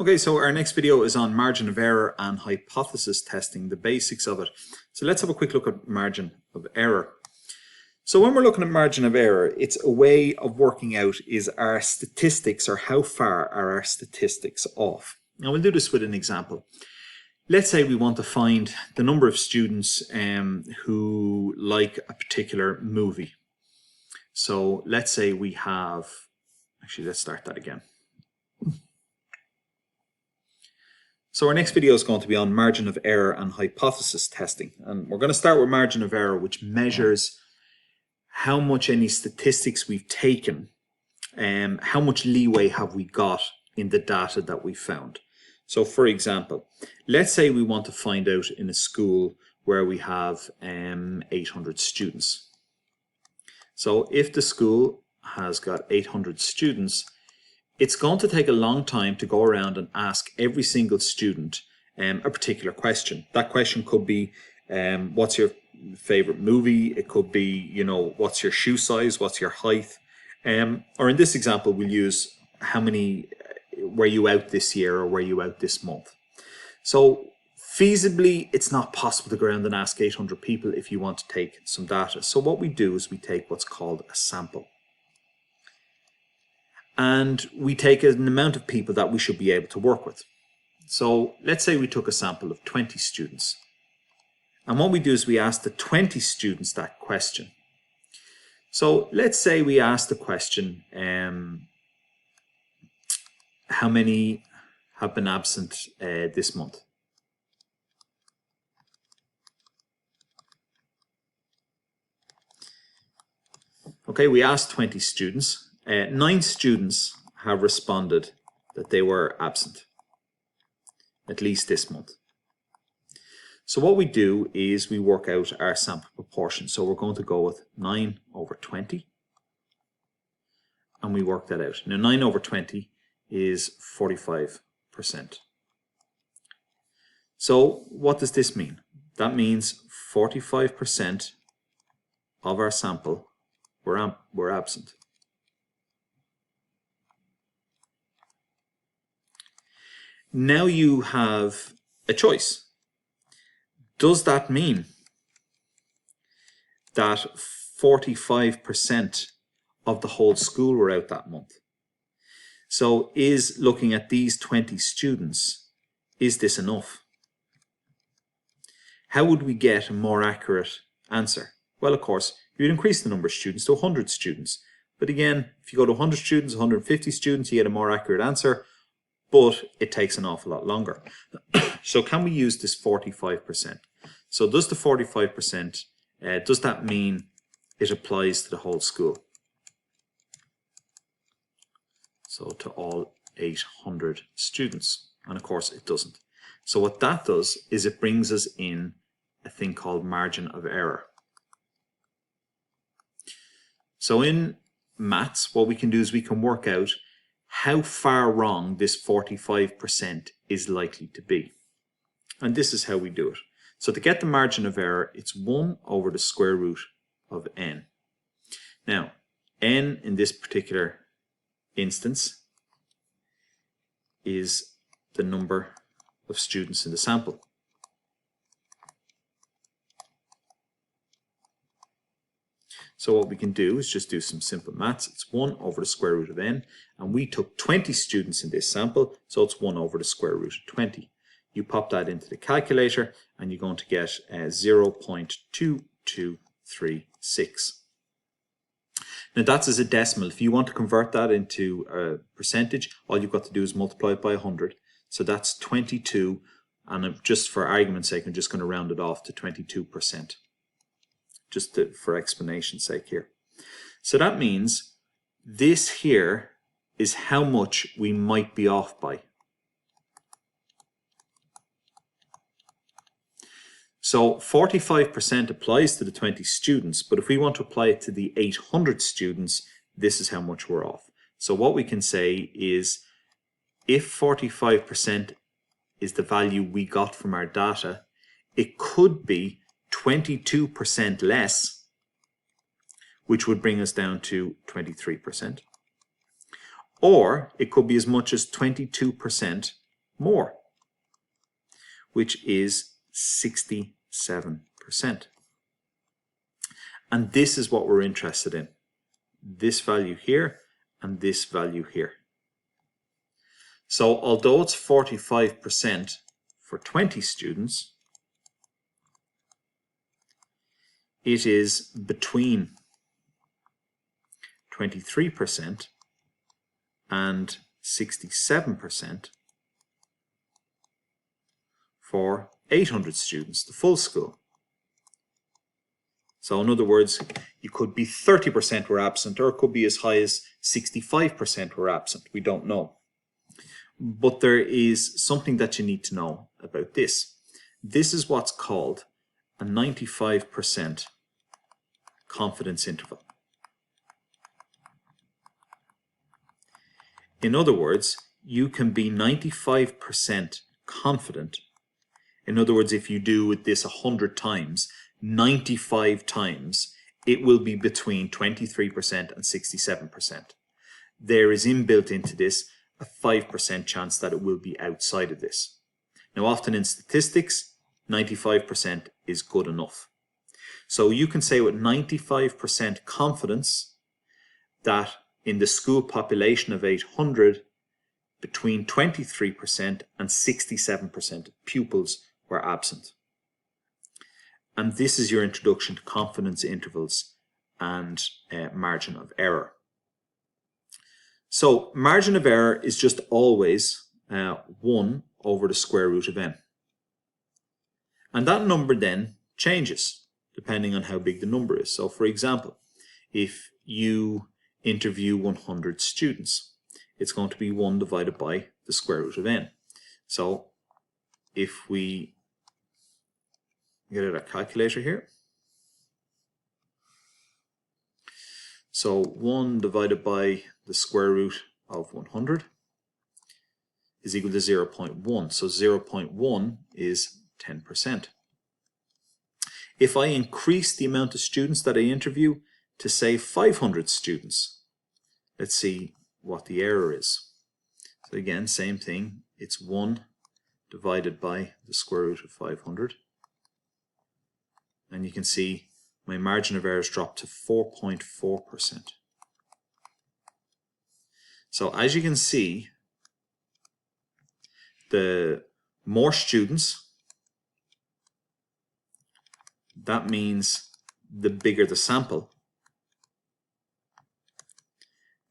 Okay, so our next video is on margin of error and hypothesis testing, the basics of it. So let's have a quick look at margin of error. So when we're looking at margin of error, it's a way of working out is our statistics or how far are our statistics off. Now we'll do this with an example. Let's say we want to find the number of students who like a particular movie. So let's say we have, actually let's start that again. So our next video is going to be on margin of error and hypothesis testing. And we're going to start with margin of error, which measures how much any statistics we've taken, how much leeway have we got in the data that we found. So for example, let's say we want to find out in a school where we have 800 students. So if the school has got 800 students, it's going to take a long time to go around and ask every single student a particular question. That question could be, what's your favorite movie? It could be, you know, what's your shoe size? What's your height? Or in this example, we'll use how many, were you out this year or were you out this month? So feasibly, it's not possible to go around and ask 800 people if you want to take some data. So what we do is we take what's called a sample. And we take an amount of people that we should be able to work with. So let's say we took a sample of 20 students. And what we do is we ask the 20 students that question. So let's say we ask the question, how many have been absent this month? Okay, we asked 20 students. 9 students have responded that they were absent, at least this month. So what we do is we work out our sample proportion. So we're going to go with 9 over 20. And we work that out. Now 9 over 20 is 45%. So what does this mean? That means 45% of our sample were absent. Now you have a choice. Does that mean that 45% of the whole school were out that month? So is looking at these 20 students, is this enough? How would we get a more accurate answer? Well, of course, you'd increase the number of students to 100 students. But again, if you go to 100 students, 150 students, you get a more accurate answer. But it takes an awful lot longer. So can we use this 45%? So does the 45%, does that mean it applies to the whole school? So to all 800 students. And of course it doesn't. So what that does is it brings us in a thing called margin of error. So in maths, what we can do is we can work out how far wrong this 45% is likely to be. And this is how we do it. So to get the margin of error, it's 1 over the square root of n. Now, n in this particular instance is the number of students in the sample. So what we can do is just do some simple maths. It's 1 over the square root of n, and we took 20 students in this sample, so it's 1 over the square root of 20. You pop that into the calculator, and you're going to get 0.2236. Now that's as a decimal. If you want to convert that into a percentage, all you've got to do is multiply it by 100. So that's 22, and just for argument's sake, I'm just going to round it off to 22%. Just for explanation's sake here. So that means this here is how much we might be off by. So 45% applies to the 20 students, but if we want to apply it to the 800 students, this is how much we're off. So what we can say is if 45% is the value we got from our data, it could be 22% less, which would bring us down to 23%. Or it could be as much as 22% more, which is 67%. And this is what we're interested in. This value here and this value here. So although it's 45% for 20 students, it is between 23% and 67% for 800 students, the full school. So in other words, you could be 30% were absent, or it could be as high as 65% were absent. We don't know. But there is something that you need to know about this. This is what's called a 95% confidence interval. In other words, you can be 95% confident. In other words, if you do this 100 times, 95 times, it will be between 23% and 67%. There is inbuilt into this a 5% chance that it will be outside of this. Now, often in statistics, 95% is good enough. So you can say with 95% confidence that in the school population of 800, between 23% and 67% of pupils were absent. And this is your introduction to confidence intervals and margin of error. So margin of error is just always 1 over the square root of n. And that number then changes depending on how big the number is. So for example, if you interview 100 students, it's going to be 1 divided by the square root of n. So if we get out a calculator here, so 1 divided by the square root of 100 is equal to 0.1. So 0.1 is 10%. If I increase the amount of students that I interview to say 500 students, let's see what the error is. So again, same thing. It's 1 divided by the square root of 500. And you can see my margin of error has dropped to 4.4%. So as you can see, the more students, that means the bigger the sample.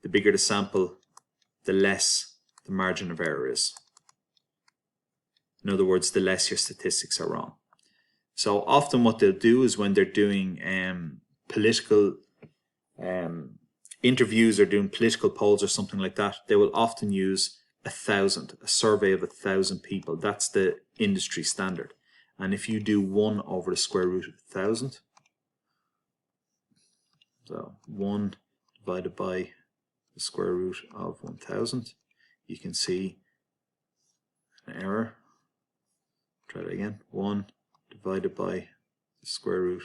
The bigger the sample, the less the margin of error is. In other words, the less your statistics are wrong. So often what they'll do is when they're doing political interviews or doing political polls or something like that, they will often use 1,000, a survey of 1,000 people. That's the industry standard. And if you do 1 over the square root of 1,000, so 1 divided by the square root of 1,000, you can see an error. Try that again. 1 divided by the square root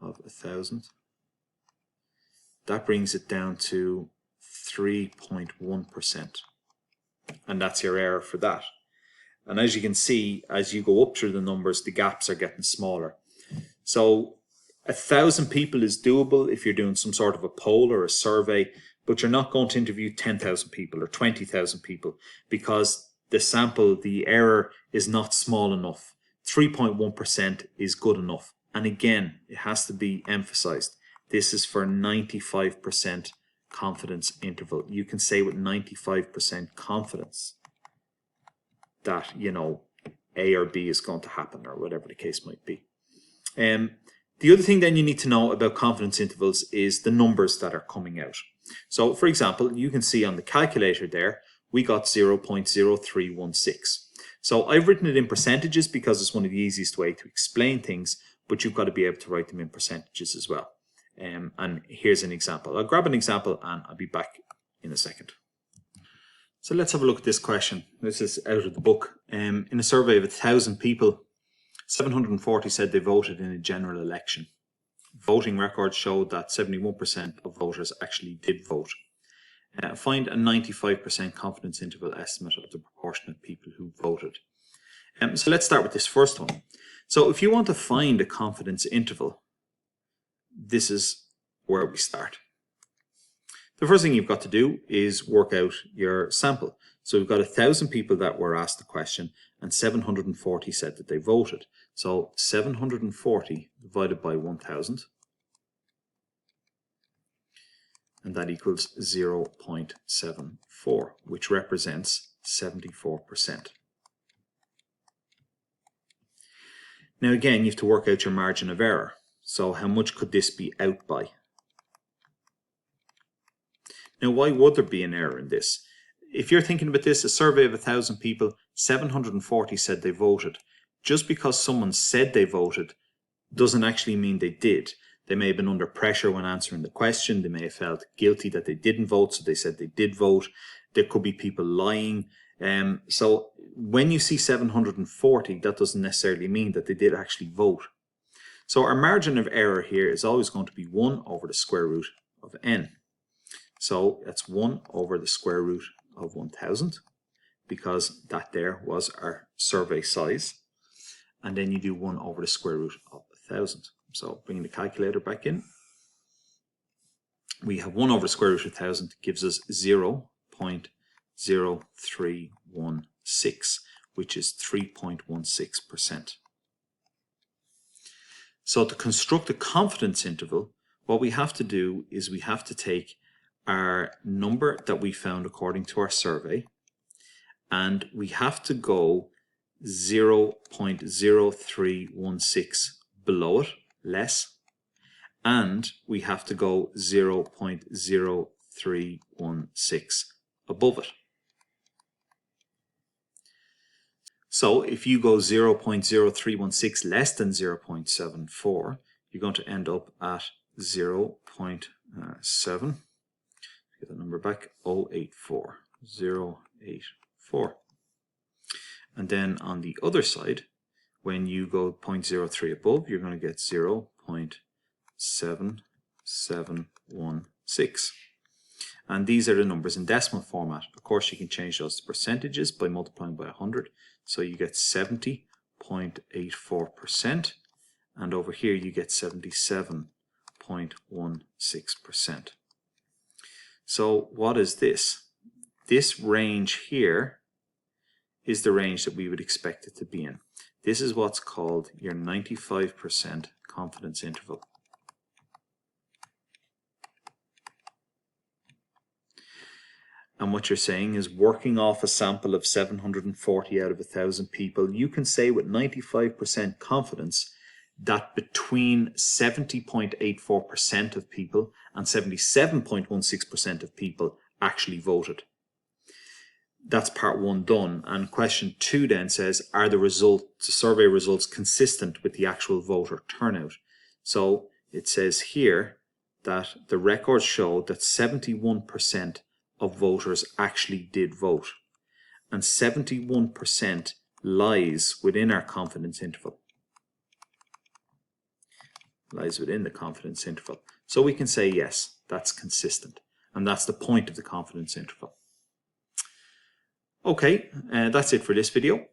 of 1,000. That brings it down to 3.1%. And that's your error for that. And as you can see, as you go up through the numbers, the gaps are getting smaller. So 1,000 people is doable if you're doing some sort of a poll or a survey, but you're not going to interview 10,000 people or 20,000 people because the sample, the error is not small enough. 3.1% is good enough. And again, it has to be emphasized. This is for 95% confidence interval. You can say with 95% confidence that, you know, A or B is going to happen or whatever the case might be. The other thing then you need to know about confidence intervals is the numbers that are coming out. So for example, you can see on the calculator there, we got 0.0316. So I've written it in percentages because it's one of the easiest way to explain things, but you've got to be able to write them in percentages as well. And here's an example. I'll grab an example and I'll be back in a second. So let's have a look at this question. This is out of the book. In a survey of 1,000 people, 740 said they voted in a general election. Voting records showed that 71% of voters actually did vote. find a 95% confidence interval estimate of the proportion of people who voted. So let's start with this first one. So if you want to find a confidence interval, this is where we start. The first thing you've got to do is work out your sample. So we've got 1,000 people that were asked the question and 740 said that they voted. So 740 divided by 1,000, and that equals 0.74, which represents 74%. Now again, you have to work out your margin of error. So how much could this be out by? Now why would there be an error in this? If you're thinking about this, a survey of 1,000 people, 740 said they voted. Just because someone said they voted doesn't actually mean they did. They may have been under pressure when answering the question. They may have felt guilty that they didn't vote, so they said they did vote. There could be people lying. So when you see 740, that doesn't necessarily mean that they did actually vote. So our margin of error here is always going to be 1 over the square root of n. So that's 1 over the square root of 1,000, because that there was our survey size. And then you do 1 over the square root of 1,000. So bringing the calculator back in, we have 1 over the square root of 1,000 gives us 0.0316, which is 3.16%. So to construct a confidence interval, what we have to do is we have to take our number that we found according to our survey, and we have to go 0.0316 below it, less, and we have to go 0.0316 above it. So if you go 0.0316 less than 0.74, you're going to end up at 0.7. Get the number back, 084. And then on the other side, when you go 0.03 above, you're going to get 0.7716. And these are the numbers in decimal format. Of course, you can change those to percentages by multiplying by 100. So you get 70.84%. And over here you get 77.16%. So what is this? This range here is the range that we would expect it to be in. This is what's called your 95% confidence interval. And what you're saying is, working off a sample of 740 out of 1,000 people, you can say with 95% confidence that between 70.84% of people and 77.16% of people actually voted. That's part 1 done. And question 2 then says, are the survey results consistent with the actual voter turnout? So it says here that the records show that 71% of voters actually did vote, and 71% lies within our confidence interval. Lies within the confidence interval. So we can say yes, that's consistent, and that's the point of the confidence interval. Okay, that's it for this video.